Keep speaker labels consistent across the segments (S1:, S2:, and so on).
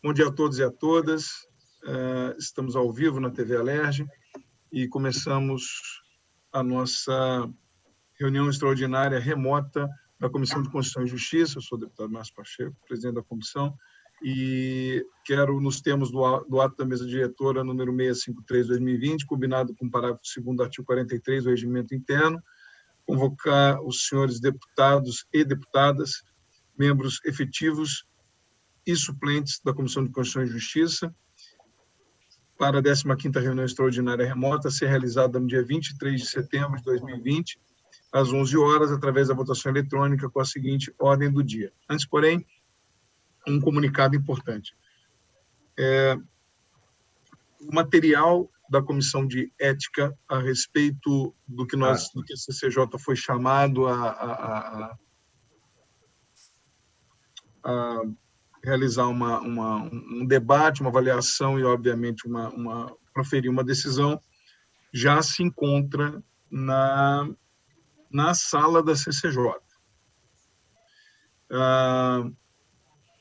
S1: Bom dia a todos e a todas. Estamos ao vivo na TV Alerj e começamos a nossa reunião extraordinária remota da Comissão de Constituição e Justiça. Eu sou o deputado Márcio Pacheco, presidente da comissão, e quero, nos termos do ato da mesa diretora número 653/2020, combinado com o parágrafo 2º do artigo 43 do Regimento Interno, convocar os senhores deputados e deputadas, membros efetivos e suplentes da Comissão de Constituição e Justiça para a 15ª reunião extraordinária remota a ser realizada no dia 23 de setembro de 2020, às 11 horas, através da votação eletrônica com a seguinte ordem do dia. Antes, porém, um comunicado importante. O material da Comissão de Ética a respeito do que a CCJ foi chamado a realizar um debate, uma avaliação e, obviamente, proferir uma decisão, já se encontra na sala da CCJ.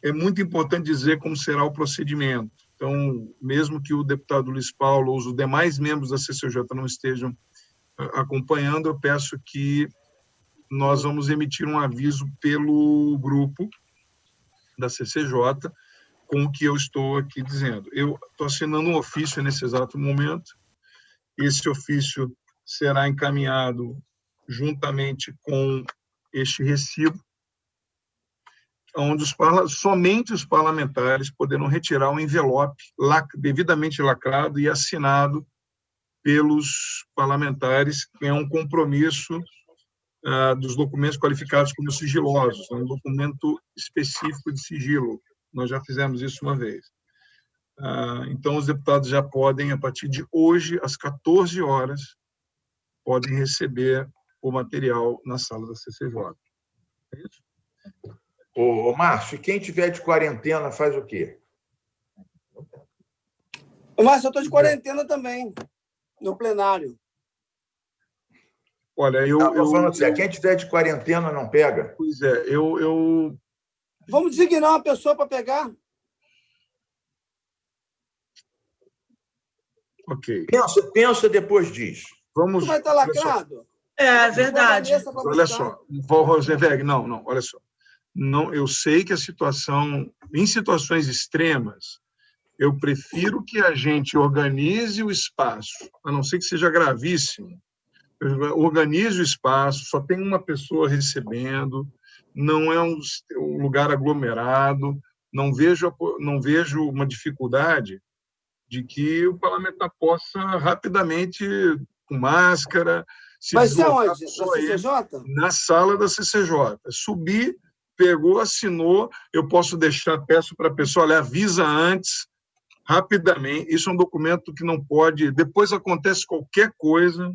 S1: É muito importante dizer como será o procedimento. Então, mesmo que o deputado Luiz Paulo ou os demais membros da CCJ não estejam acompanhando, eu peço que nós vamos emitir um aviso pelo grupo da CCJ com o que eu estou aqui dizendo. Eu estou assinando um ofício nesse exato momento. Esse ofício será encaminhado juntamente com este recibo, onde somente os parlamentares poderão retirar um envelope devidamente lacrado e assinado pelos parlamentares, que é um compromisso dos documentos qualificados como sigilosos, é um documento específico de sigilo. Nós já fizemos isso uma vez. Então, os deputados já podem, a partir de hoje, às 14 horas, podem receber o material na sala da CCJ. É isso?
S2: Ô, Márcio, quem tiver de quarentena faz o quê?
S3: Márcio, eu estou de quarentena também, no plenário.
S1: Olha,
S2: quem tiver de quarentena não pega?
S1: Pois é,
S3: Vamos designar uma pessoa para pegar?
S1: Ok.
S2: Pensa depois diz.
S1: Vamos.
S3: Vai estar lacrado?
S4: É verdade.
S1: Olha só, Rosenberg, não, olha só. Não, eu sei que em situações extremas, eu prefiro que a gente organize o espaço, a não ser que seja gravíssimo. Organize o espaço, só tem uma pessoa recebendo, não é um lugar aglomerado, não vejo uma dificuldade de que o parlamentar possa rapidamente, com máscara,
S3: Vai ser onde? Na CCJ?
S1: Na sala da CCJ. Subir, pegou, assinou, eu peço para a pessoa, olha, avisa antes, rapidamente. Isso é um documento que não pode, depois acontece qualquer coisa.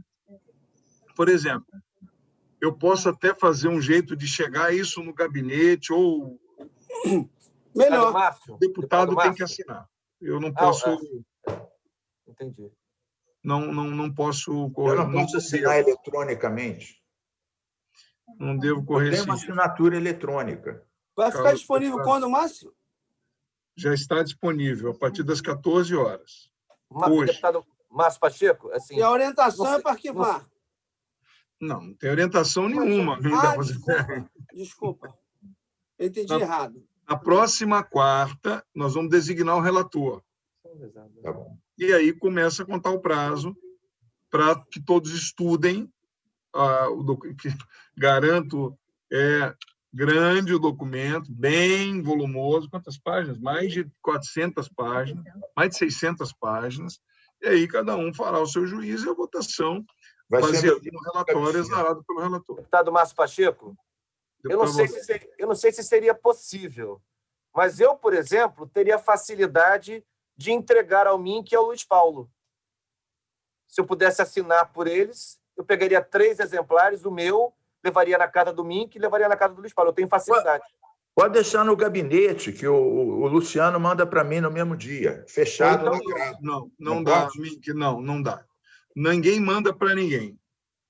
S1: Por exemplo, eu posso até fazer um jeito de chegar isso no gabinete ou...
S3: Melhor.
S1: O deputado tem que assinar. Eu não posso...
S4: Entendi.
S1: Não posso...
S2: Eu não posso assinar eletronicamente.
S1: Não devo correr...
S2: Tem uma assinatura eletrônica.
S3: Vai ficar disponível quando, Márcio?
S1: Já está disponível, a partir das 14 horas. Hoje.
S4: Deputado Márcio Pacheco, assim...
S3: E a orientação é para arquivar?
S1: Não tem orientação nenhuma.
S3: Desculpa. Eu entendi errado.
S1: Na próxima quarta, nós vamos designar o relator.
S2: Tá bom.
S1: E aí começa a contar o prazo para que todos estudem. Garanto, é grande o documento, bem volumoso. Quantas páginas? Mais de 400 páginas, mais de 600 páginas. E aí cada um fará o seu juízo e a votação baseado no relatório exarado pelo relator.
S4: Deputado Márcio Pacheco, eu não sei se seria possível, mas eu, por exemplo, teria facilidade de entregar ao MINC e ao Luiz Paulo. Se eu pudesse assinar por eles, eu pegaria 3 exemplares, o meu, levaria na casa do MINC e levaria na casa do Luiz Paulo. Eu tenho facilidade.
S2: Pode deixar no gabinete, que o Luciano manda para mim no mesmo dia. Fechado.
S1: Então, não dá, MINC, não dá. Ninguém manda para ninguém.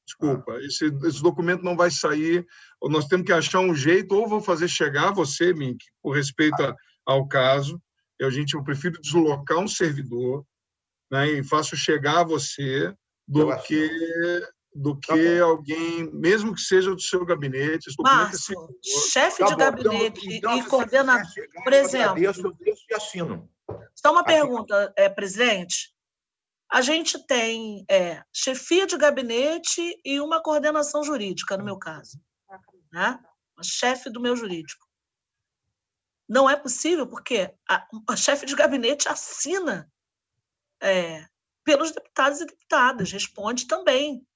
S1: Desculpa, esse documento não vai sair. Nós temos que achar um jeito, ou vou fazer chegar a você, MINC, por respeito ao caso, Eu prefiro deslocar um servidor, né, e faço chegar a você do que alguém, mesmo que seja do seu gabinete. Esse documento
S5: Márcio, chefe de gabinete
S2: então,
S5: e coordenador, por exemplo.
S2: Eu e assino.
S5: Só uma pergunta, presidente. A gente tem chefia de gabinete e uma coordenação jurídica, no meu caso, né? A chefe do meu jurídico. Não é possível, porque a chefe de gabinete assina pelos deputados e deputadas, responde também.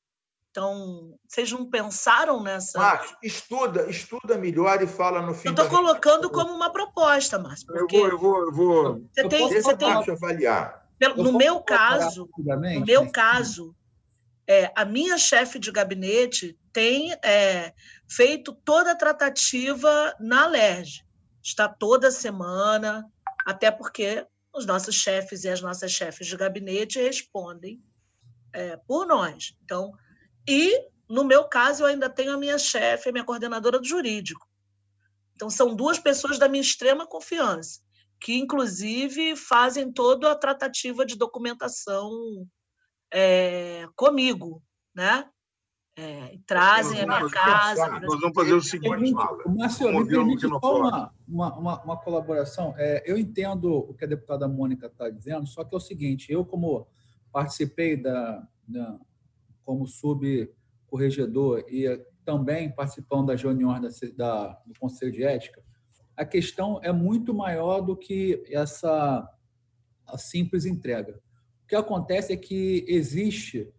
S5: Então, vocês não pensaram nessa...
S2: Márcio, estuda melhor e fala no fim.
S5: Eu estou colocando como uma proposta, Márcio. Porque
S1: eu vou...
S5: Você tem
S2: avaliar.
S5: No meu caso, a minha chefe de gabinete tem feito toda a tratativa na Alerj. Está toda semana, até porque os nossos chefes e as nossas chefes de gabinete respondem por nós. Então, e, no meu caso, eu ainda tenho a minha chefe, a minha coordenadora do jurídico. Então, são duas pessoas da minha extrema confiança, que, inclusive, fazem toda a tratativa de documentação comigo, né? Trazem a minha casa.
S1: Nós vamos fazer o seguinte.
S6: Márcio, me permite só uma colaboração. Eu entendo o que a deputada Mônica está dizendo, só que é o seguinte, eu, como participei como subcorregedor e também participando das reuniões do Conselho de Ética, a questão é muito maior do que a simples entrega. O que acontece é que existe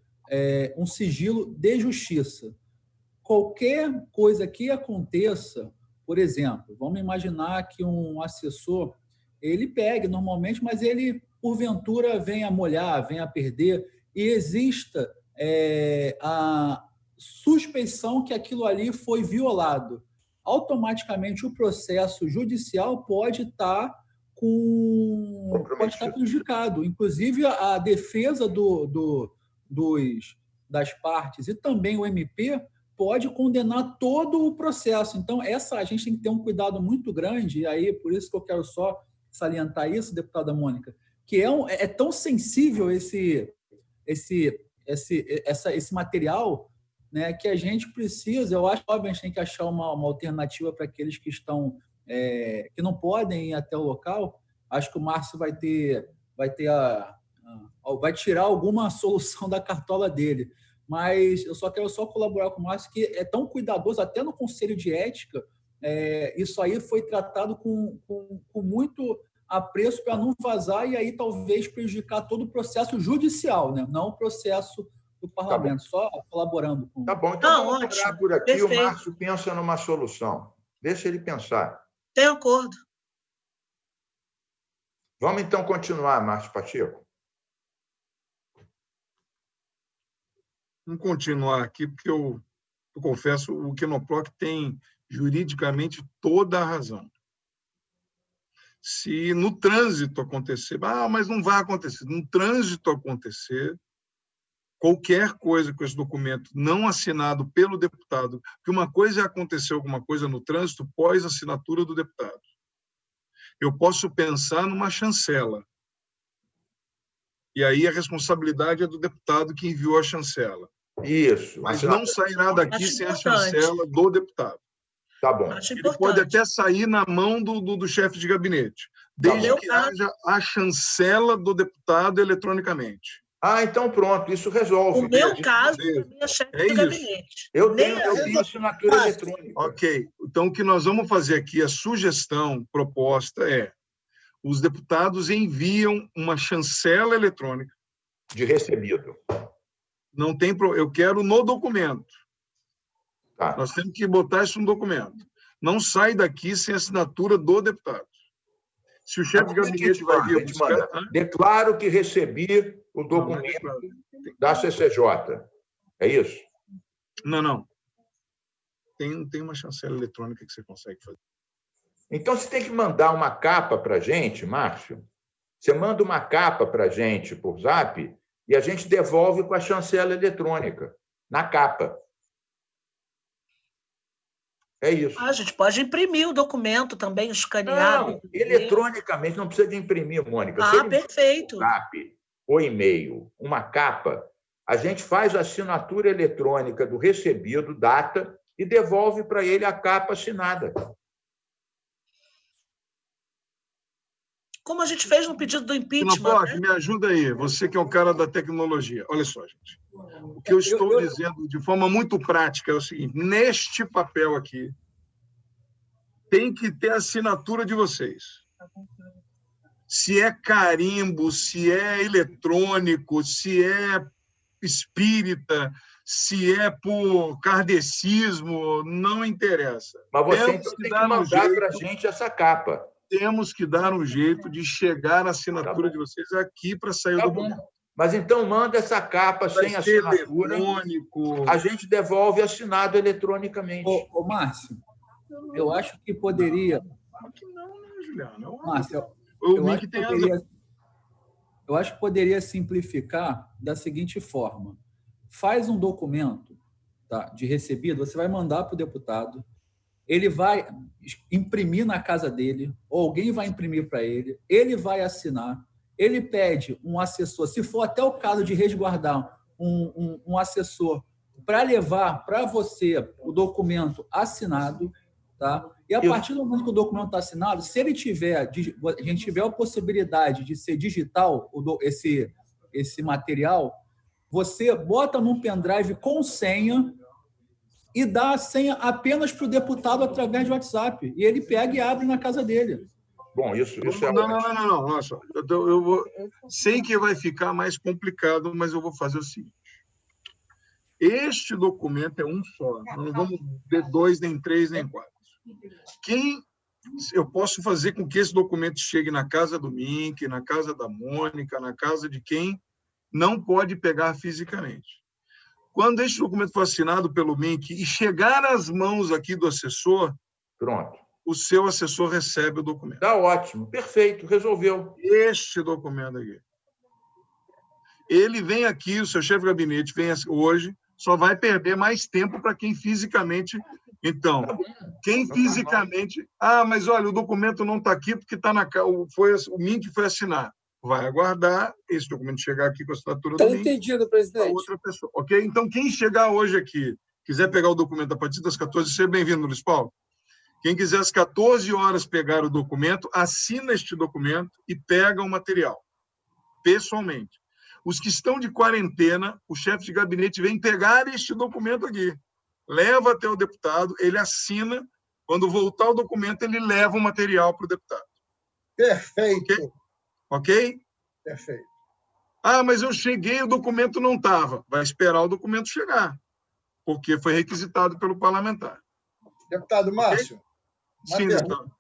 S6: um sigilo de justiça. Qualquer coisa que aconteça, por exemplo, vamos imaginar que um assessor, ele pegue normalmente, mas ele, porventura, venha a molhar, venha a perder, e exista a suspeição que aquilo ali foi violado. Automaticamente, o processo judicial pode estar prejudicado. Inclusive, a defesa das partes e também o MP pode condenar todo o processo. Então, a gente tem que ter um cuidado muito grande, e aí, por isso que eu quero só salientar isso, deputada Mônica, que é tão sensível esse material, né, que a gente precisa, eu acho que a gente tem que achar uma alternativa para aqueles que que não podem ir até o local. Acho que o Márcio vai tirar alguma solução da cartola dele. Mas eu quero colaborar com o Márcio, que é tão cuidadoso, até no Conselho de Ética, isso aí foi tratado com muito apreço para não vazar e aí talvez prejudicar todo o processo judicial, né? Não o processo do parlamento, só colaborando com...
S2: Tá bom, então vamos parar por aqui. Perfeito. O Márcio pensa numa solução. Deixa ele pensar.
S5: Tem acordo.
S2: Vamos então continuar, Márcio Pacheco.
S1: Vamos continuar aqui, porque eu confesso, o Quinoploc tem juridicamente toda a razão. Se no trânsito acontecer, mas não vai acontecer. No trânsito acontecer, qualquer coisa com esse documento não assinado pelo deputado, que uma coisa é acontecer alguma coisa no trânsito pós assinatura do deputado. Eu posso pensar numa chancela. E aí a responsabilidade é do deputado que enviou a chancela.
S2: Isso.
S1: Mas não sairá daqui sem a chancela do deputado.
S2: Tá bom.
S1: Ele pode até sair na mão do chefe de gabinete, desde que haja a chancela do deputado eletronicamente.
S2: Então pronto, isso resolve.
S5: No meu caso, a minha chefe de gabinete.
S2: Eu tenho assinatura eletrônica.
S1: Ok. Então, o que nós vamos fazer aqui, a sugestão proposta os deputados enviam uma chancela eletrônica.
S2: De recebido.
S1: Não tem eu quero no documento.
S2: Tá.
S1: Nós temos que botar isso no documento. Não sai daqui sem assinatura do deputado. Se o chefe de gabinete vai vir buscar...
S2: Declaro que recebi o documento da CCJ. É isso?
S1: Não. Tem uma chancela eletrônica que você consegue fazer.
S2: Então, você tem que mandar uma capa para a gente, Márcio. Você manda uma capa para a gente por Zap e a gente devolve com a chancela eletrônica, na capa. É isso.
S5: A gente pode imprimir o documento também, escaneado.
S2: Não, eletronicamente, não precisa de imprimir, Mônica. Se ele
S5: Perfeito.
S2: WhatsApp ou e-mail, uma capa, a gente faz a assinatura eletrônica do recebido, data, e devolve para ele a capa assinada.
S5: Como a gente fez no pedido do impeachment.
S1: Quinoploc, me ajuda aí, você que é o cara da tecnologia. Olha só, gente. O que eu estou dizendo de forma muito prática é o seguinte: neste papel aqui, tem que ter a assinatura de vocês. Se é carimbo, se é eletrônico, se é espírita, se é por kardecismo, não interessa.
S2: Mas você então tem que mandar para a gente essa capa.
S1: Temos que dar um jeito de chegar a assinatura de vocês aqui para sair o documento.
S2: Mas então manda essa capa sem assinatura. A gente devolve assinado eletronicamente.
S6: Ô, Márcio, eu acho que poderia.
S1: Não, Juliano.
S6: Márcio, eu acho que poderia simplificar da seguinte forma: faz um documento, tá, de recebido, você vai mandar para o deputado, ele vai imprimir na casa dele, ou alguém vai imprimir para ele, ele vai assinar, ele pede um assessor, se for até o caso de resguardar um assessor, para levar para você o documento assinado, tá? E a partir do momento que o documento está assinado, se ele a gente tiver a possibilidade de ser digital esse material, você bota num pendrive com senha e dá a senha apenas para o deputado através de WhatsApp. E ele pega e abre na casa dele.
S2: Bom, isso é
S1: não. Olha só. Eu sei que vai ficar mais complicado, mas eu vou fazer o seguinte. Este documento é um só. Não vamos ter 2, nem 3, nem 4. Eu posso fazer com que esse documento chegue na casa do Mink, na casa da Mônica, na casa de quem não pode pegar fisicamente. Quando este documento for assinado pelo Mink e chegar às mãos aqui do assessor,
S2: pronto,
S1: o seu assessor recebe o documento.
S2: Está ótimo, perfeito, resolveu.
S1: Este documento aqui. Ele vem aqui, o seu chefe de gabinete vem hoje, só vai perder mais tempo para quem fisicamente... Então, quem fisicamente... mas olha, o documento não está aqui porque tá o Mink foi assinar. Vai aguardar esse documento chegar aqui com a assinatura do Mink.
S3: Está entendido, presidente.
S1: Outra pessoa, ok? Então, quem chegar hoje aqui, quiser pegar o documento a partir das 14, seja bem-vindo, Luiz Paulo. Quem quiser às 14 horas pegar o documento, assina este documento e pega o material, pessoalmente. Os que estão de quarentena, o chefe de gabinete vem pegar este documento aqui, leva até o deputado, ele assina, quando voltar o documento, ele leva o material para o deputado.
S7: Perfeito.
S1: Ok?
S7: Perfeito.
S1: Mas eu cheguei, o documento não estava. Vai esperar o documento chegar, porque foi requisitado pelo parlamentar.
S7: Deputado Márcio.
S1: Okay? Sim, deputado.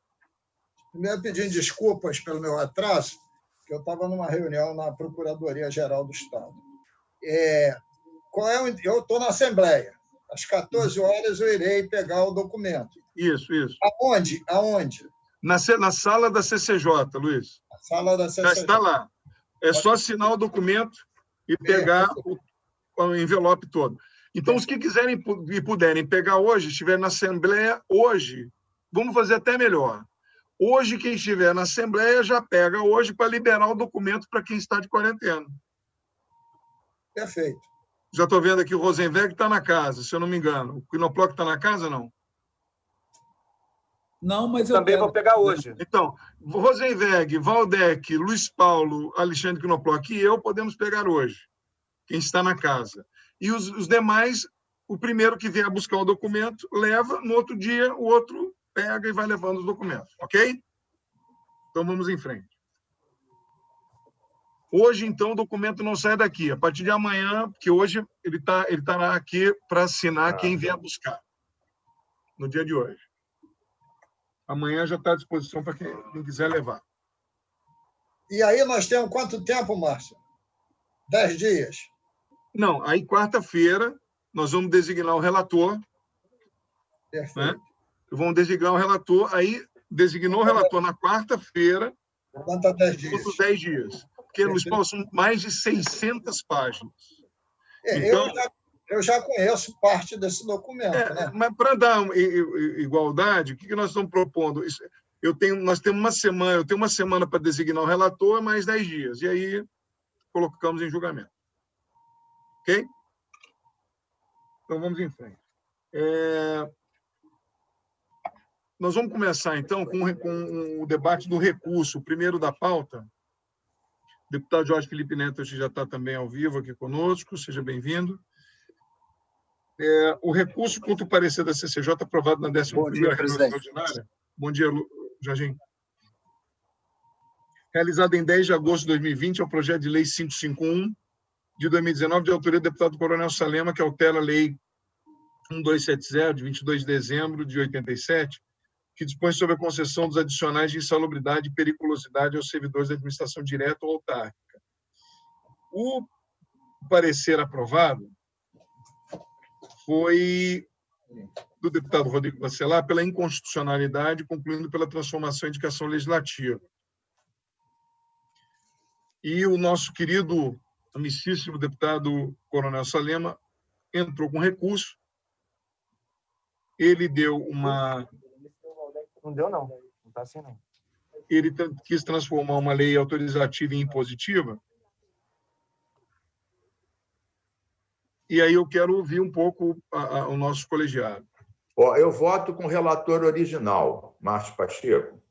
S7: Primeiro, pedindo desculpas pelo meu atraso, que eu estava numa reunião na Procuradoria-Geral do Estado. Eu estou na Assembleia. Às 14 horas eu irei pegar o documento.
S1: Isso.
S7: Aonde?
S1: Na sala da CCJ, Luiz.
S7: A sala da CCJ.
S1: Já está lá. É só assinar o documento e pegar o envelope todo. Então, os que quiserem e puderem pegar hoje, estiver na Assembleia hoje, vamos fazer até melhor. Hoje, quem estiver na Assembleia já pega hoje para liberar o documento para quem está de quarentena.
S7: Perfeito.
S1: Já estou vendo aqui o Rosenberg está na casa, se eu não me engano. O Quinoploc está na casa, não?
S6: Não, mas eu
S4: também vou pegar hoje.
S1: Então, Rosenberg, Valdec, Luiz Paulo, Alexandre Quinoploc e eu podemos pegar hoje, quem está na casa. E os demais, o primeiro que vier buscar o documento, leva, no outro dia o outro pega e vai levando os documentos, ok? Então, vamos em frente. Hoje, então, o documento não sai daqui. A partir de amanhã, porque hoje ele tá aqui para assinar quem vier buscar, no dia de hoje. Amanhã já está à disposição para quem quiser levar.
S7: E aí nós temos quanto tempo, Márcio? 10 dias?
S1: Não, aí quarta-feira nós vamos designar o relator.
S7: Perfeito.
S1: Né? Vamos designar o relator, aí designou o relator na quarta-feira.
S7: Quanto 10 dias?
S1: Outros 10 dias. Porque, Luiz Paulo, são mais de 600 páginas.
S7: Então, Eu já conheço parte desse documento, né?
S1: Mas para dar igualdade, o que nós estamos propondo? Nós temos uma semana, eu tenho uma semana para designar o relator, mais 10 dias. E aí colocamos em julgamento. Ok? Então, vamos em frente. Nós vamos começar, então, com o debate do recurso, o primeiro da pauta. O deputado Jorge Felipe Neto já está também ao vivo aqui conosco, seja bem-vindo. O recurso contra o parecer da CCJ aprovado na 11ª reunião extraordinária. Bom dia, Jorginho. Realizado em 10 de agosto de 2020, é o projeto de lei 551 de 2019, de autoria do deputado Coronel Salema, que altera a lei 1270, de 22 de dezembro de 87, que dispõe sobre a concessão dos adicionais de insalubridade e periculosidade aos servidores da administração direta ou autárquica. O parecer aprovado foi do deputado Rodrigo Bacelar pela inconstitucionalidade, concluindo pela transformação em indicação legislativa. E o nosso querido, amicíssimo deputado Coronel Salema entrou com recurso. Ele deu uma...
S4: Não deu, não. Não está assim, não.
S1: Ele quis transformar uma lei autorizativa em impositiva. E aí eu quero ouvir um pouco o nosso colegiado.
S2: Eu voto com o relator original, Márcio Pacheco.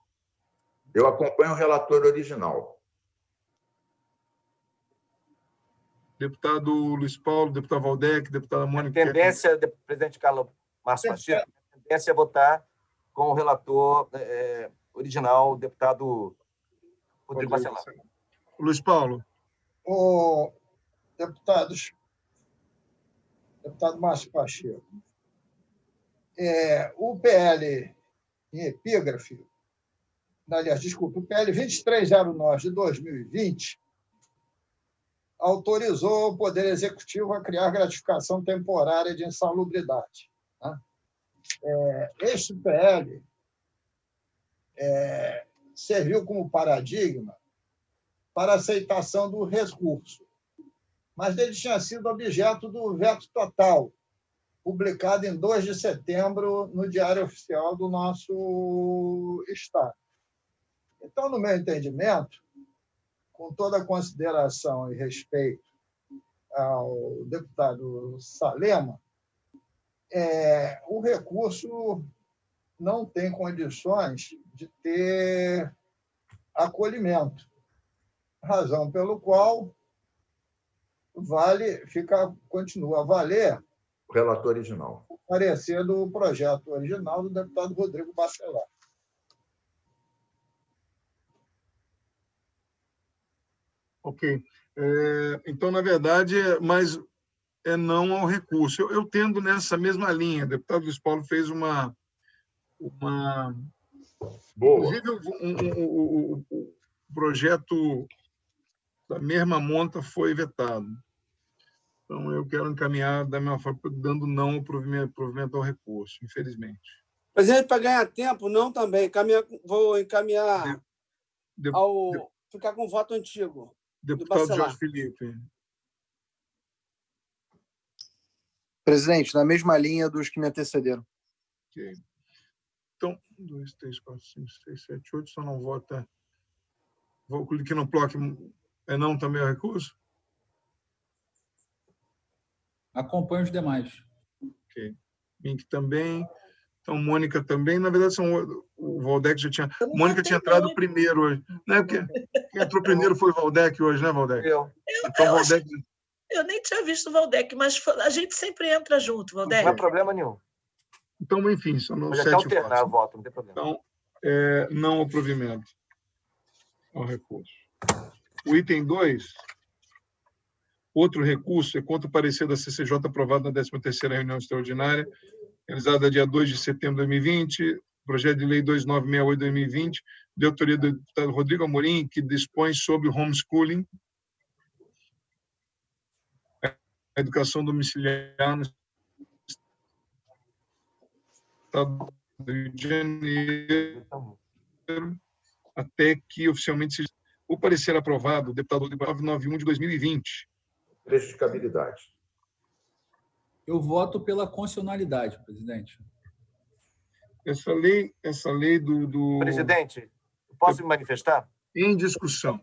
S2: Eu acompanho o relator original.
S1: Deputado Luiz Paulo, deputado Valdec, deputada Mônica...
S4: A tendência, presidente Carlos Márcio Pacheco, a tendência é votar com o relator original, o deputado Rodrigo Bacelar.
S1: Luiz Paulo.
S7: Deputado Márcio Pacheco, o PL em epígrafe, aliás, desculpa, o PL 2309 de 2020 autorizou o Poder Executivo a criar gratificação temporária de insalubridade. Né? Este PL serviu como paradigma para a aceitação do recurso, mas ele tinha sido objeto do veto total, publicado em 2 de setembro no Diário Oficial do nosso Estado. Então, no meu entendimento, com toda a consideração e respeito ao deputado Salema, o recurso não tem condições de ter acolhimento, razão pelo qual continua a valer
S2: O relator original.
S7: o parecer do projeto original do deputado Rodrigo Bacelar.
S1: Ok. Então, na verdade, mas não ao recurso. Eu tendo nessa mesma linha. O deputado Luiz Paulo fez uma...
S2: Boa.
S1: Inclusive, o projeto da mesma monta foi vetado. Então, eu quero encaminhar da mesma forma, dando não ao provimento ao recurso, infelizmente.
S3: Presidente, para ganhar tempo, não também. Vou encaminhar ficar com o voto antigo.
S1: Deputado Jorge Felipe.
S8: Presidente, na mesma linha dos que me antecederam.
S1: Ok. Então, 1, 2, 3, 4, 5, 6, 7, 8, só não vota. Vou clicar no bloco. Não também ao recurso?
S6: Acompanho os demais.
S1: Ok. Mink também. Então, Mônica também. Na verdade, o Valdec já tinha... Mônica tinha entrado primeiro hoje. Não é porque quem entrou primeiro foi o Valdec hoje, né, Valdec? Então, Valdec...
S5: Eu nem tinha visto o Valdec, mas a gente sempre entra junto, Valdec.
S4: Não há problema nenhum.
S1: Então, enfim, são
S4: Pode
S1: 7
S4: até alternar o voto, não tem problema.
S1: Então, não ao provimento ao recurso. O item 2, outro recurso, é contra o parecer da CCJ aprovado na 13ª reunião extraordinária, realizada dia 2 de setembro de 2020, projeto de lei 2968/2020, de autoria do deputado Rodrigo Amorim, que dispõe sobre o homeschooling, a educação domiciliar no Estado do Rio de Janeiro, até que oficialmente seja... O parecer aprovado, deputado 991 de 2020.
S2: Prejudicabilidade.
S6: Eu voto pela constitucionalidade, presidente.
S1: Essa lei do...
S4: Presidente, posso me manifestar?
S1: Em discussão.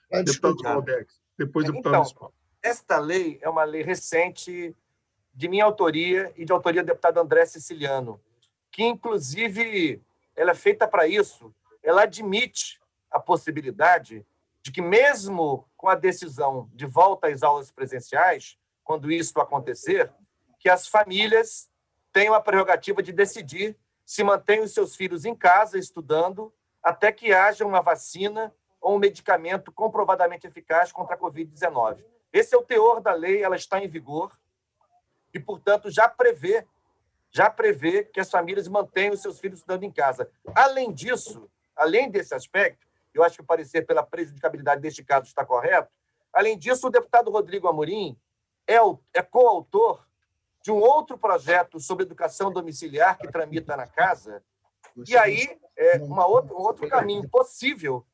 S7: Vai
S1: Deputado
S7: discutir.
S1: Valdex, depois deputado
S4: Então,
S1: Luiz Paulo.
S4: esta lei é uma lei recente, de minha autoria e de autoria do deputado André Siciliano, que, inclusive, ela é feita para isso. Ela admite a possibilidade de que, mesmo com a decisão de volta às aulas presenciais, quando isso acontecer, que as famílias tenham a prerrogativa de decidir se mantêm os seus filhos em casa estudando até que haja uma vacina ou um medicamento comprovadamente eficaz contra a Covid-19. Esse é o teor da lei, ela está em vigor e, portanto, já prevê que as famílias mantenham os seus filhos estudando em casa. Além disso, além desse aspecto, eu acho que o parecer pela prejudicabilidade deste caso está correto, além disso, o deputado Rodrigo Amorim é coautor de um outro projeto sobre educação domiciliar que tramita na casa, e aí um outro caminho possível,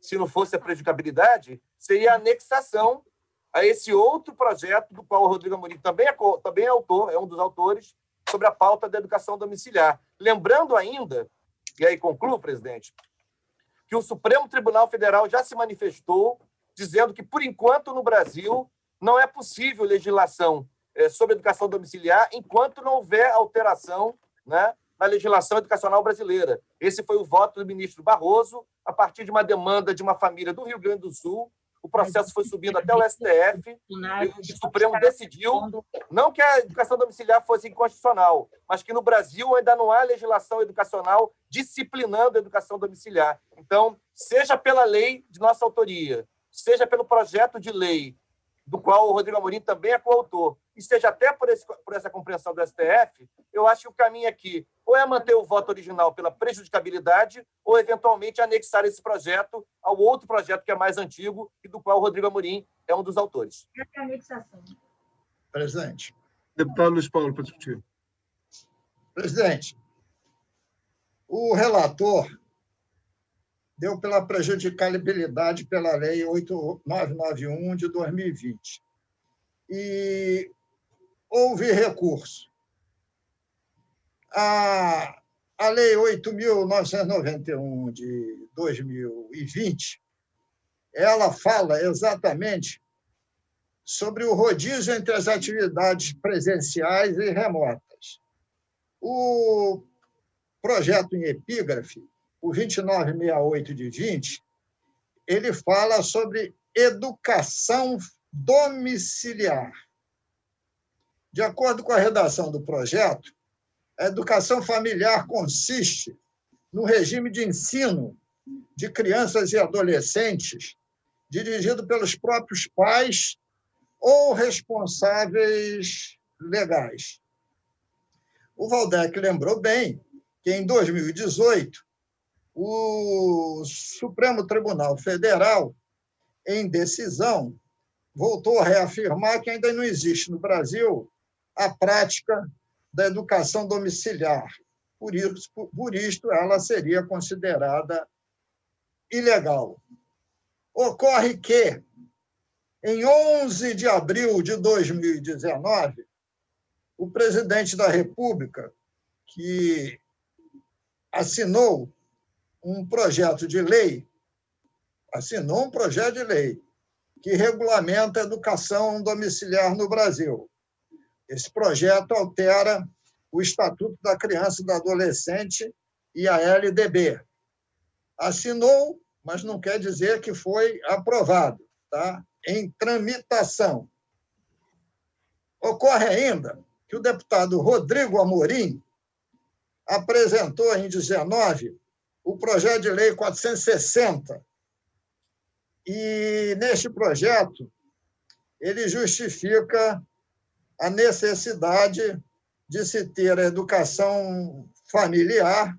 S4: se não fosse a prejudicabilidade, seria a anexação a esse outro projeto, do qual o Rodrigo Amorim também é autor, é um dos autores, sobre a pauta da educação domiciliar. Lembrando ainda, e aí concluo, presidente, que o Supremo Tribunal Federal já se manifestou dizendo que, por enquanto, no Brasil, não é possível legislação sobre educação domiciliar enquanto não houver alteração, né, na legislação educacional brasileira. Esse foi o voto do ministro Barroso, a partir de uma demanda de uma família do Rio Grande do Sul. O processo foi subindo até o STF, e o Supremo decidiu não que a educação domiciliar fosse inconstitucional, mas que no Brasil ainda não há legislação educacional disciplinando a educação domiciliar. Então, seja pela lei de nossa autoria, seja pelo projeto de lei, do qual o Rodrigo Amorim também é coautor, e seja até por essa compreensão do STF, eu acho que o caminho aqui ou é manter o voto original pela prejudicabilidade ou, eventualmente, anexar esse projeto ao outro projeto que é mais antigo e do qual o Rodrigo Amorim é um dos autores.
S5: Essa é a anexação.
S7: Presidente.
S1: Deputado Luiz Paulo, para discutir.
S7: Presidente, o relator deu pela prejudicabilidade pela Lei 8991 de 2020. E houve recurso. A Lei 8.991 de 2020, ela fala exatamente sobre o rodízio entre as atividades presenciais e remotas. O projeto em epígrafe, o 2968 de 20, ele fala sobre educação domiciliar. De acordo com a redação do projeto, a educação familiar consiste no regime de ensino de crianças e adolescentes dirigido pelos próprios pais ou responsáveis legais. O Waldeck lembrou bem que, em 2018, o Supremo Tribunal Federal, em decisão, voltou a reafirmar que ainda não existe no Brasil a prática da educação domiciliar. Por isso, ela seria considerada ilegal. Ocorre que, em 11 de abril de 2019, o presidente da República, que assinou um projeto de lei que regulamenta a educação domiciliar no Brasil. Esse projeto altera o Estatuto da Criança e do Adolescente e a LDB. Assinou, mas não quer dizer que foi aprovado, tá? Em tramitação. Ocorre ainda que o deputado Rodrigo Amorim apresentou, em 2019, o projeto de lei 460. E, neste projeto, ele justifica a necessidade de se ter a educação familiar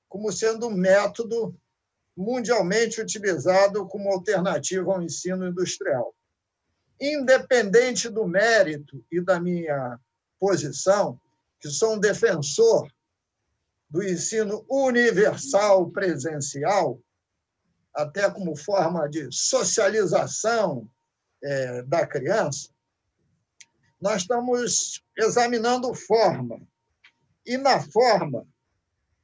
S7: como sendo um método mundialmente utilizado como alternativa ao ensino industrial. Independente do mérito e da minha posição, que sou um defensor do ensino universal presencial, até como forma de socialização da criança, nós estamos examinando forma. E na forma,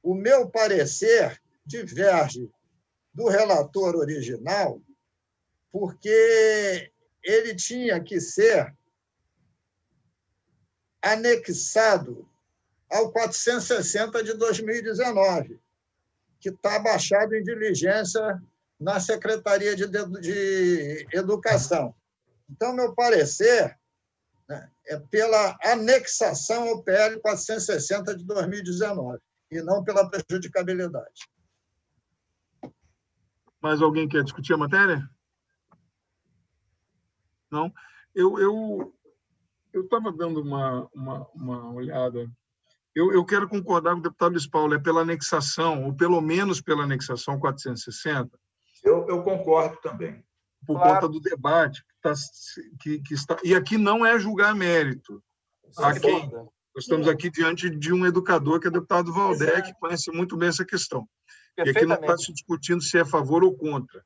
S7: o meu parecer diverge do relator original, porque ele tinha que ser anexado ao 460 de 2019, que está baixado em diligência na Secretaria de Educação. Então, meu parecer, né, é pela anexação ao PL 460 de 2019, e não pela prejudicabilidade.
S1: Mais alguém quer discutir a matéria? Não? Eu estava dando uma olhada. Eu quero concordar com o deputado Luiz Paulo, é pela anexação, ou pelo menos pela anexação 460.
S2: Eu concordo também.
S1: Por conta do debate que está. E aqui não é julgar mérito. Aqui, nós estamos aqui diante de um educador, que é o deputado Valdec, que conhece muito bem essa questão. E aqui não está se discutindo se é a favor ou contra.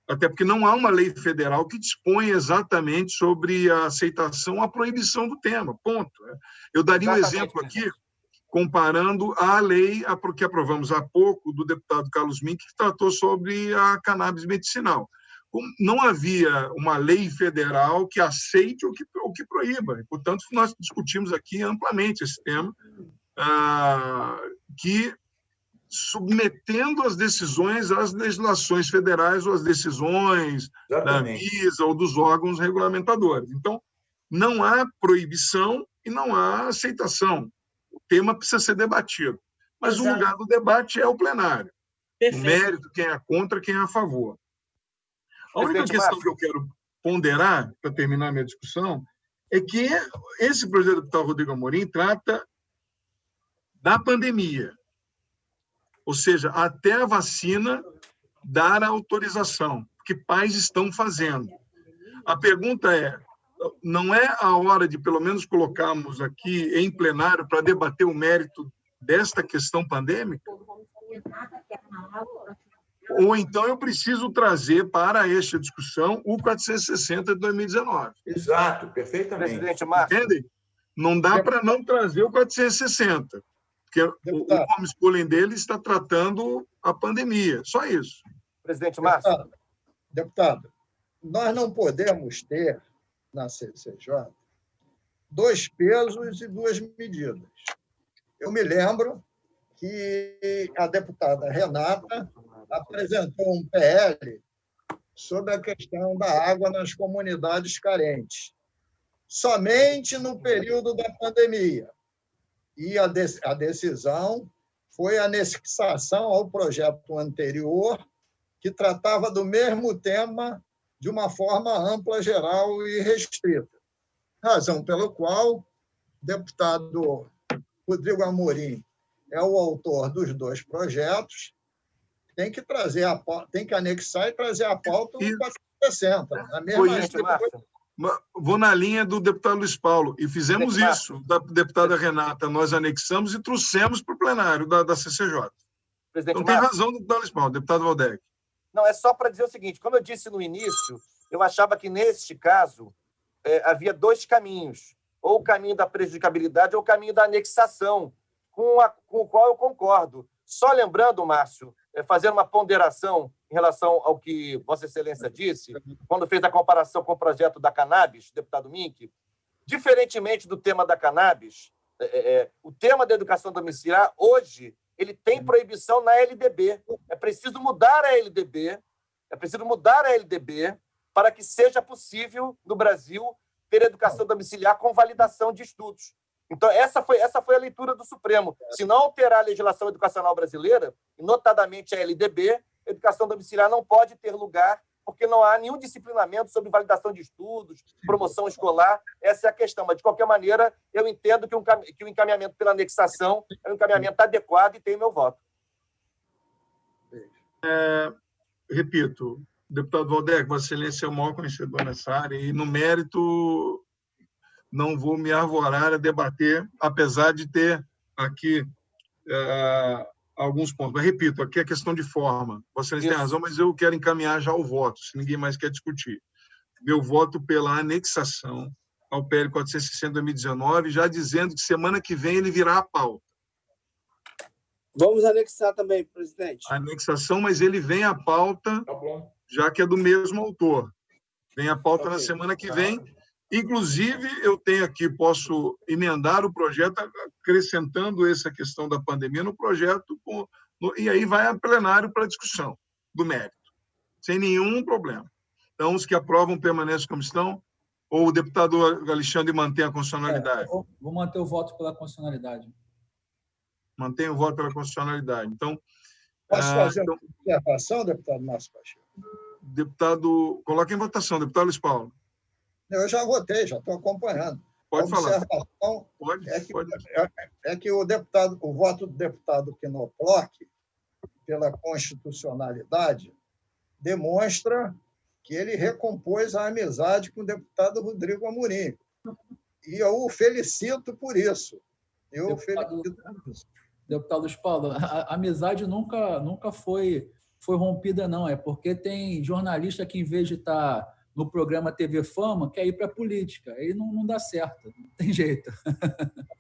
S1: Até porque não há uma lei federal que dispõe exatamente sobre a aceitação, a proibição do tema. Ponto. Eu daria um exemplo aqui, comparando a lei que aprovamos há pouco, do deputado Carlos Mink, que tratou sobre a cannabis medicinal. Não havia uma lei federal que aceite ou que proíba. Portanto, nós discutimos aqui amplamente esse tema, que submetendo as decisões às legislações federais ou às decisões da Anvisa ou dos órgãos regulamentadores. Então, não há proibição e não há aceitação. O tema precisa ser debatido. Mas o lugar do debate é o plenário. Perfeito. O mérito, quem é contra, quem é a favor. A única questão que eu quero ponderar, para terminar a minha discussão, é que esse projeto do deputado Rodrigo Amorim trata da pandemia. Ou seja, até a vacina dar a autorização, que pais estão fazendo. A pergunta é, não é a hora de, pelo menos, colocarmos aqui em plenário para debater o mérito desta questão pandêmica? Ou então eu preciso trazer para esta discussão o 460 de 2019.
S2: Exato, perfeitamente.
S4: Presidente Márcio.
S1: Entendem? Não dá para não trazer o 460. Porque o homeschooling dele está tratando a pandemia. Só isso.
S4: Presidente Márcio.
S7: Deputado, nós não podemos ter, na CCJ, 2 pesos e 2 medidas. Eu me lembro que a deputada Renata apresentou um PL sobre a questão da água nas comunidades carentes, somente no período da pandemia. E a decisão foi a anexação ao projeto anterior, que tratava do mesmo tema de uma forma ampla, geral e restrita. Razão pela qual o deputado Rodrigo Amorim é o autor dos 2 projetos, tem que anexar e trazer a pauta o 460. A mesma
S1: Vou na linha do deputado Luiz Paulo, e fizemos isso, da deputada Renata, nós anexamos e trouxemos para o plenário da CCJ. Então tem razão do deputado Luiz Paulo, deputado Valdec.
S4: Não, é só para dizer o seguinte, como eu disse no início, eu achava que, neste caso, havia 2 caminhos, ou o caminho da prejudicabilidade ou o caminho da anexação, com o qual eu concordo. Só lembrando, Márcio, fazendo uma ponderação em relação ao que Vossa Excelência disse, quando fez a comparação com o projeto da cannabis, deputado Mink, diferentemente do tema da cannabis, o tema da educação domiciliar, hoje, ele tem proibição na LDB. É preciso mudar a LDB, para que seja possível, no Brasil, ter educação domiciliar com validação de estudos. Então, essa foi a leitura do Supremo. Se não alterar a legislação educacional brasileira, e notadamente a LDB, a educação domiciliar não pode ter lugar, porque não há nenhum disciplinamento sobre validação de estudos, promoção escolar. Essa é a questão. Mas, de qualquer maneira, eu entendo que o encaminhamento pela anexação é um encaminhamento adequado e tem meu voto.
S1: Repito, deputado Valdec, Vossa Excelência é o maior conhecedor nessa área, e, no mérito, não vou me arvorar a debater, apesar de ter aqui alguns pontos. Mas, repito, aqui é questão de forma. Vossa Excelência tem razão, mas eu quero encaminhar já o voto, se ninguém mais quer discutir. Meu voto pela anexação ao PL 460 de 2019, já dizendo que semana que vem ele virá à pauta.
S3: Vamos anexar também, presidente.
S1: A anexação, mas ele vem à pauta,
S2: Tá bom.
S1: já que é do mesmo autor. Vem à pauta na semana que vem. Inclusive, eu tenho aqui, posso emendar o projeto, acrescentando essa questão da pandemia no projeto, e aí vai a plenário para discussão do mérito, sem nenhum problema. Então, os que aprovam permanecem como estão, ou o deputado Alexandre mantém a constitucionalidade?
S6: Vou manter o voto pela constitucionalidade.
S1: Mantém o voto pela constitucionalidade. Então,
S7: Posso fazer uma observação, deputado Márcio Pacheco?
S1: deputado, coloque em votação, deputado Luiz Paulo.
S7: Eu já votei, já estou acompanhando.
S1: Pode falar.
S7: Pode. É que o voto do deputado Knoploch pela constitucionalidade demonstra que ele recompôs a amizade com o deputado Rodrigo Amorim. E eu o felicito por isso.
S6: Deputado Luiz Paulo, a amizade nunca foi rompida, não. É porque tem jornalista que, em vez de estar no programa TV Fama, quer ir para a política. Aí não dá certo, não tem jeito.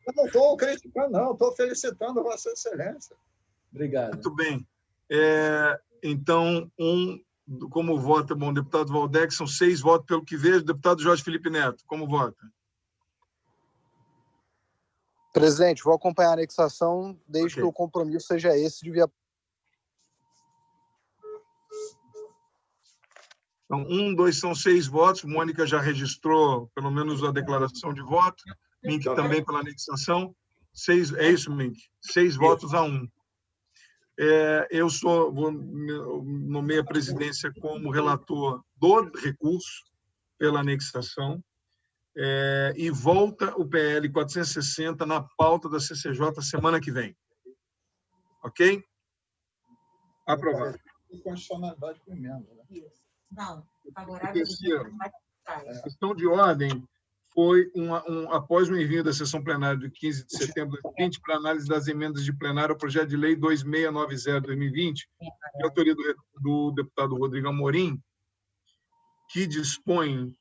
S7: Eu não estou criticando, não. Estou felicitando Vossa Excelência.
S6: Obrigado.
S1: Muito bem. Então, como vota? Bom, deputado Waldeck, são 6 votos pelo que vejo. Deputado Jorge Felipe Neto, como vota?
S8: Presidente, vou acompanhar a anexação desde que o compromisso seja esse de via.
S1: Então, 1, 2, são 6 votos. Mônica já registrou, pelo menos, a declaração de voto. Mink também pela anexação. 6, é isso, Mink? 6 votos a 1. Eu nomeei a presidência como relator do recurso pela anexação e volta o PL 460 na pauta da CCJ semana que vem. Ok? Aprovado.
S7: Constitucionalidade com emenda, né?
S5: Isso. Não, favorável.
S1: Terceiro, a questão de ordem foi após o envio da sessão plenária de 15 de setembro de 2020 para análise das emendas de plenário ao projeto de lei 2690/2020, de autoria do deputado Rodrigo Amorim, que dispõe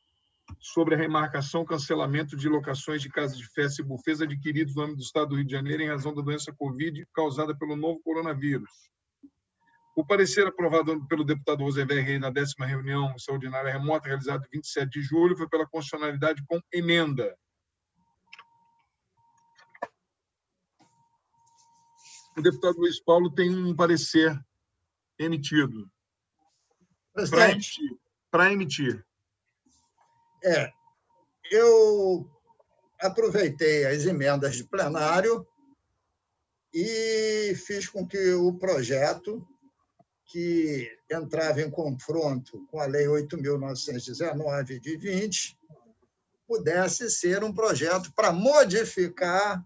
S1: sobre a remarcação e cancelamento de locações de casas de festa e bufês adquiridos no âmbito do Estado do Rio de Janeiro em razão da doença Covid causada pelo novo coronavírus. O parecer aprovado pelo deputado Rosemary Reis na 10ª reunião extraordinária remota, realizada em 27 de julho, foi pela constitucionalidade com emenda. O deputado Luiz Paulo tem um parecer emitido. Para emitir.
S7: Eu aproveitei as emendas de plenário e fiz com que o projeto, que entrava em confronto com a Lei 8.919 de 20, pudesse ser um projeto para modificar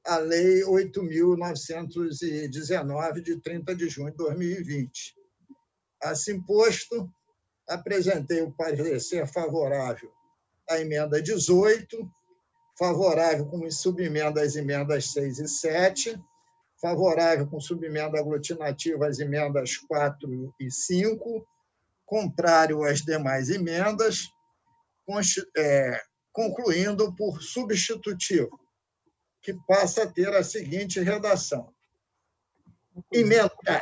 S7: a Lei 8.919 de 30 de junho de 2020. Assim posto, apresentei o parecer favorável à emenda 18, favorável com subemenda às emendas 6 e 7, favorável com subemenda aglutinativa às emendas 4 e 5, contrário às demais emendas, concluindo por substitutivo, que passa a ter a seguinte redação. Emenda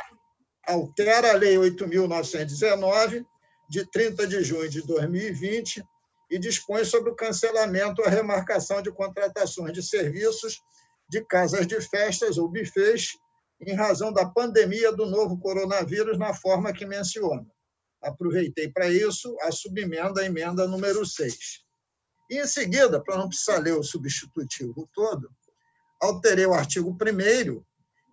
S7: altera a Lei 8.919, de 30 de junho de 2020, e dispõe sobre o cancelamento ou a remarcação de contratações de serviços de casas de festas ou bufês em razão da pandemia do novo coronavírus na forma que menciona. Aproveitei para isso a subemenda à emenda número 6. E, em seguida, para não precisar ler o substitutivo todo, alterei o artigo 1º,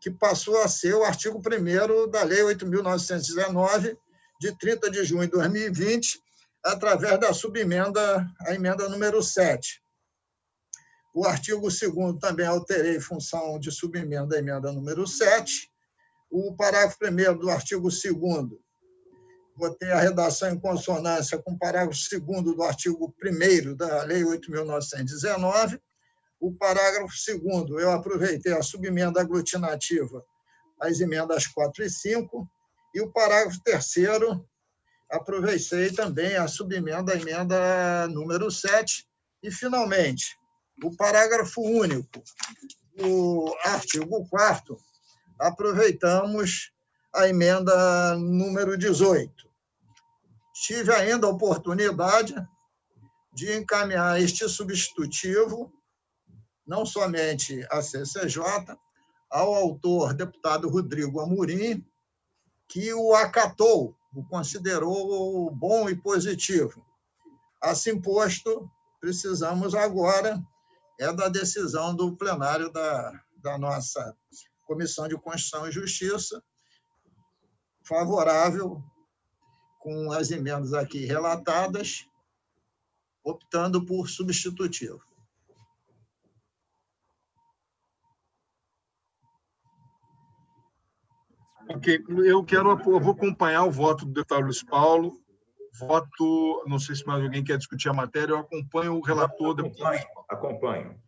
S7: que passou a ser o artigo 1º da Lei 8.919, de 30 de junho de 2020, através da subemenda à emenda número 7. O artigo 2º também alterei em função de subemenda à emenda número 7. O parágrafo 1º do artigo 2º, botei a redação em consonância com o parágrafo 2º do artigo 1º da Lei 8.919. O parágrafo 2º, eu aproveitei a subemenda aglutinativa às emendas 4 e 5. E o parágrafo 3º, aproveitei também a subemenda à emenda número 7, E, finalmente, o parágrafo único, o artigo 4º, aproveitamos a emenda número 18. Tive ainda a oportunidade de encaminhar este substitutivo, não somente à CCJ, ao autor, deputado Rodrigo Amorim, que o acatou, o considerou bom e positivo. Assim posto, precisamos agora da decisão do plenário da nossa Comissão de Constituição e Justiça, favorável, com as emendas aqui relatadas, optando por substitutivo.
S1: Ok, eu vou acompanhar o voto do deputado Luiz Paulo. Voto, não sei se mais alguém quer discutir a matéria, eu acompanho o relator.
S2: Acompanho.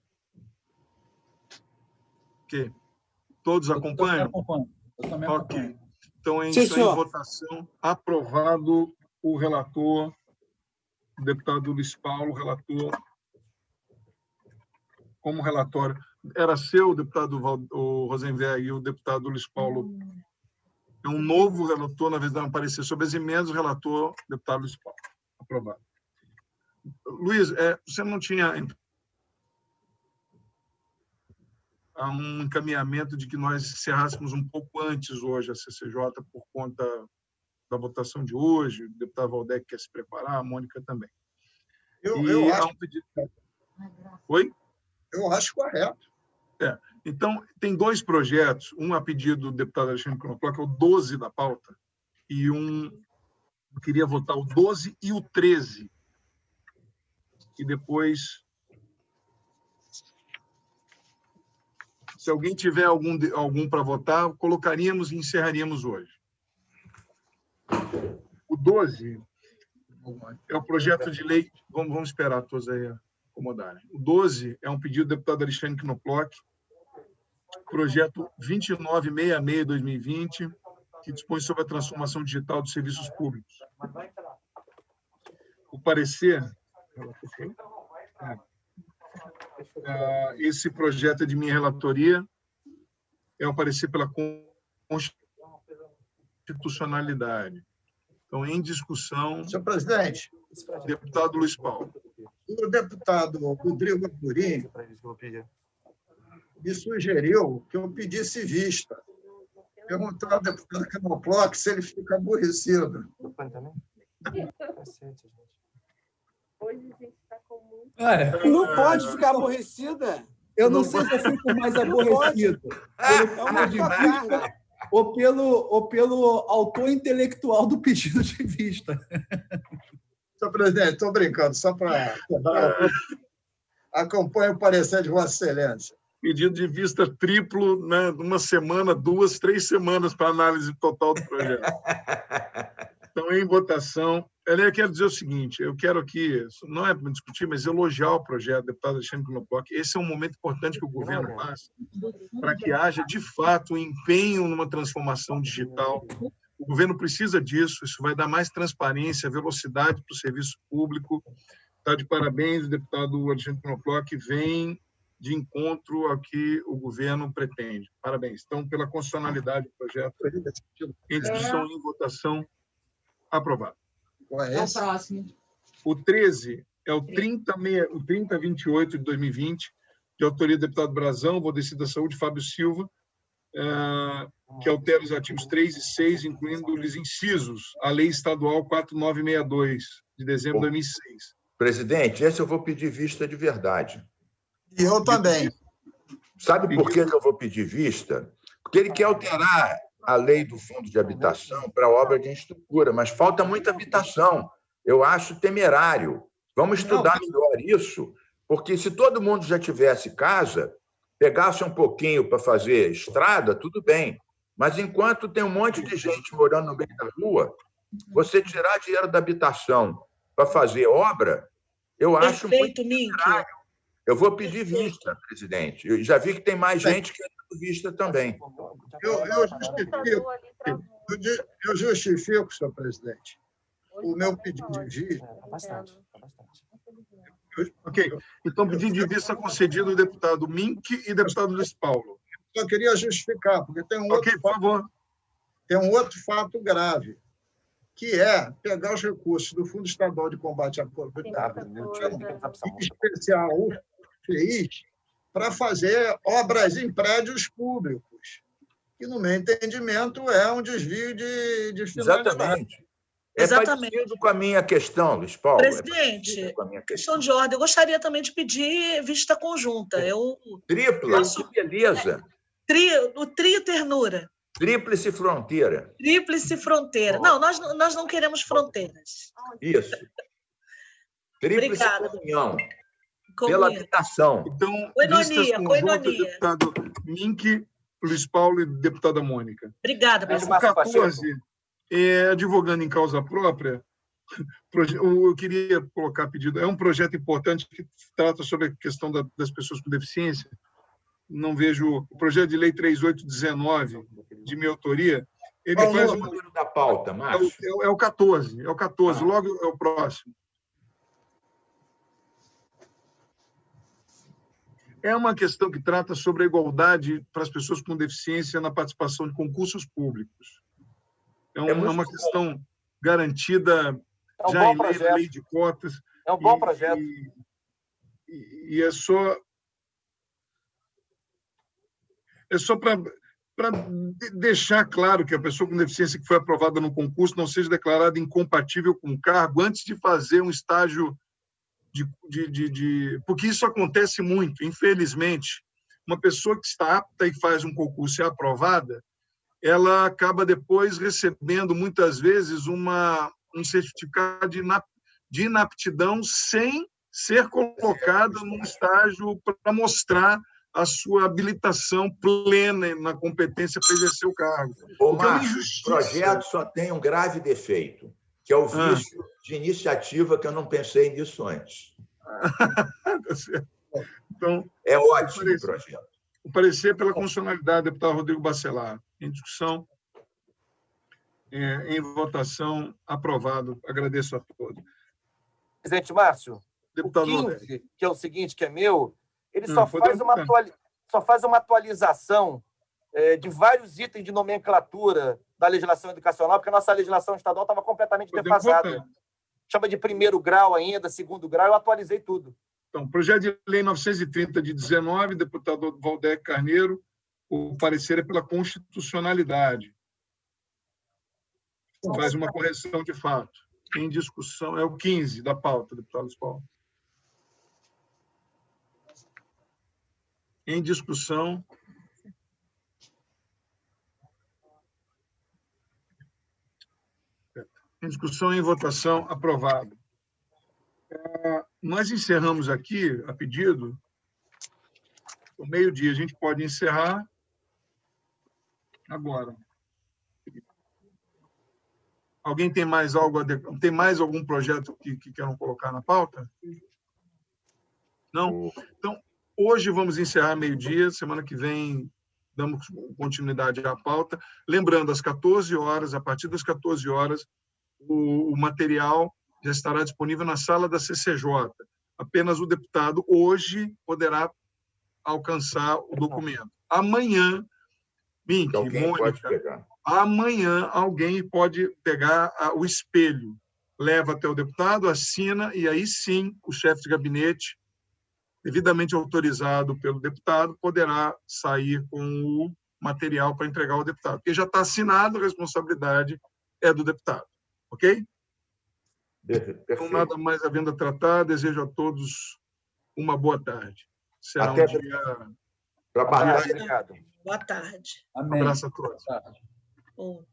S1: Ok. Todos acompanham?
S6: Eu também acompanho.
S1: Ok. Então, em votação, aprovado o relator, o deputado Luiz Paulo, relator, como relatório. Era seu, o deputado Rosenberg, e o deputado Luiz Paulo. É um novo relator, na vez de aparecer sobre as emendas, o relator, deputado Luiz Paulo. Aprovado. Luiz, você não tinha um encaminhamento de que nós encerrássemos um pouco antes hoje a CCJ por conta da votação de hoje, o deputado Valdec quer se preparar, a Mônica também.
S7: Eu acho...
S1: Oi?
S7: Eu acho correto.
S1: Então, tem dois projetos, um a pedido do deputado Alexandre Knobloch, que é o 12 da pauta, e eu queria votar o 12 e o 13. E depois, se alguém tiver algum para votar, colocaríamos e encerraríamos hoje. O 12 é o projeto de lei... Vamos esperar todos aí acomodarem. O 12 é um pedido do deputado Alexandre Knobloch, projeto 2966/2020, que dispõe sobre a transformação digital dos serviços públicos. O parecer... Esse projeto é de minha relatoria, é um parecer pela constitucionalidade. Então, em discussão...
S7: Senhor presidente.
S1: Deputado Luiz Paulo.
S7: O deputado Rodrigo Amorim me sugeriu que eu pedisse vista. Perguntou ao deputado Knobloch se ele fica aborrecido.
S9: Hoje a gente está com muito...
S3: Não pode ficar aborrecida.
S6: Eu não sei se eu fico mais aborrecido ou pelo autor intelectual do pedido de vista.
S7: Senhor presidente, estou brincando, só para... Acompanho o parecer de Vossa Excelência.
S1: Pedido de vista triplo, né, uma semana, 2, 3 semanas para análise total do projeto. Então, em votação, eu quero dizer o seguinte, eu quero aqui, não é para discutir, mas elogiar o projeto, deputado Alexandre Knobloch. Esse é um momento importante que o governo passa para que haja, de fato, um empenho numa transformação digital. O governo precisa disso, isso vai dar mais transparência, velocidade para o serviço público. Está de parabéns, o deputado Alexandre Knobloch, que vem de encontro ao que o governo pretende. Parabéns. Então, pela constitucionalidade do projeto, em discussão e em votação, aprovado.
S7: Qual é esse?
S1: O 13 é o 3028 de 2020, de autoria do deputado Brazão, Valdeci da Saúde, Fábio Silva, que altera os artigos 3 e 6, incluindo-lhes incisos, a Lei Estadual 4962, de dezembro de 2006.
S2: Presidente, esse eu vou pedir vista de verdade.
S7: E eu também.
S2: Sabe por que eu vou pedir vista? Porque ele quer alterar a lei do Fundo de Habitação para obra de infraestrutura, mas falta muita habitação. Eu acho temerário. Vamos estudar melhor isso, porque se todo mundo já tivesse casa, pegasse um pouquinho para fazer estrada, tudo bem. Mas enquanto tem um monte de gente morando no meio da rua, você tirar dinheiro da habitação para fazer obra, eu acho muito temerário. Eu vou pedir vista, presidente. Eu já vi que tem mais gente querendo vista também.
S7: Eu justifico, senhor presidente, o meu pedido de vista
S1: Ok. Então, pedido de vista concedido ao deputado Mink e deputado Luiz Paulo.
S7: Só queria justificar, porque tem
S1: Ok, por favor.
S7: tem um outro fato grave, que é pegar os recursos do Fundo Estadual de Combate à Corrupção, em especial o FEIS, para fazer obras em prédios públicos, que, no meu entendimento, é um desvio de finalidade.
S2: Exatamente.
S5: Exatamente.
S2: Parecido com a minha questão, Luiz Paulo.
S5: Presidente, questão de ordem. Eu gostaria também de pedir vista conjunta.
S2: Tripla, que beleza.
S5: O trio ternura.
S2: Tríplice fronteira.
S5: Tríplice fronteira. Não, nós não queremos fronteiras.
S2: Isso. Tríplice
S5: Obrigada.
S2: comunhão. Pela habitação.
S1: Então,
S5: Coinonia,
S1: conjuntas, deputado Mink, Luiz Paulo e deputada Mônica.
S5: Obrigada,
S1: O
S5: presidente.
S1: 14, advogando em causa própria, eu queria colocar pedido. É um projeto importante que trata sobre a questão das pessoas com deficiência. Não vejo o projeto de lei 3819, de minha autoria. Ele
S2: Qual
S1: faz
S2: o número da pauta, Márcio?
S1: É o 14, logo é o próximo. É uma questão que trata sobre a igualdade para as pessoas com deficiência na participação de concursos públicos. É uma questão garantida já em lei de cotas.
S4: É um bom projeto.
S1: E é só para deixar claro que a pessoa com deficiência que foi aprovada no concurso não seja declarada incompatível com o cargo antes de fazer um estágio porque isso acontece muito, infelizmente. Uma pessoa que está apta e faz um concurso e é aprovada, ela acaba depois recebendo, muitas vezes, um certificado de inaptidão sem ser colocada num estágio para mostrar a sua habilitação plena na competência para exercer o cargo.
S2: Márcio, o projeto só tem um grave defeito, que é o vício de iniciativa, que eu não pensei nisso antes.
S1: Então,
S2: é ótimo o projeto.
S1: O parecer pela constitucionalidade, deputado Rodrigo Bacelar. Em discussão, em votação, aprovado. Agradeço a todos.
S4: Presidente Márcio,
S1: deputado
S4: o 15, que é o seguinte, que é meu, ele só faz uma atualização de vários itens de nomenclatura da legislação educacional, porque a nossa legislação estadual estava completamente defasada. Chama de primeiro grau ainda, segundo grau, eu atualizei tudo.
S1: Então, projeto de lei 930 de 19, deputado Valdec Carneiro, o parecer é pela constitucionalidade. Faz uma correção de fato. Em discussão, é o 15 da pauta, deputado Luiz Paulo. Em discussão. Em discussão e em votação, aprovado. Nós encerramos aqui, a pedido, ao meio-dia. A gente pode encerrar agora. Alguém tem mais algo tem mais algum projeto que queiram colocar na pauta? Não? Então, hoje vamos encerrar meio-dia. Semana que vem damos continuidade à pauta. Lembrando, às 14 horas, a partir das 14 horas, o material já estará disponível na sala da CCJ. Apenas o deputado hoje poderá alcançar o documento. Amanhã, Mink, Mônica, amanhã alguém pode pegar o espelho, leva até o deputado, assina, e aí sim o chefe de gabinete, devidamente autorizado pelo deputado, poderá sair com o material para entregar ao deputado. Porque já está assinado, a responsabilidade é do deputado. Ok? Então, nada mais havendo a tratar, desejo a todos uma boa tarde. Será
S2: Até
S1: um dia...
S5: Obrigado. Boa tarde.
S1: Um abraço a todos.
S5: Outro.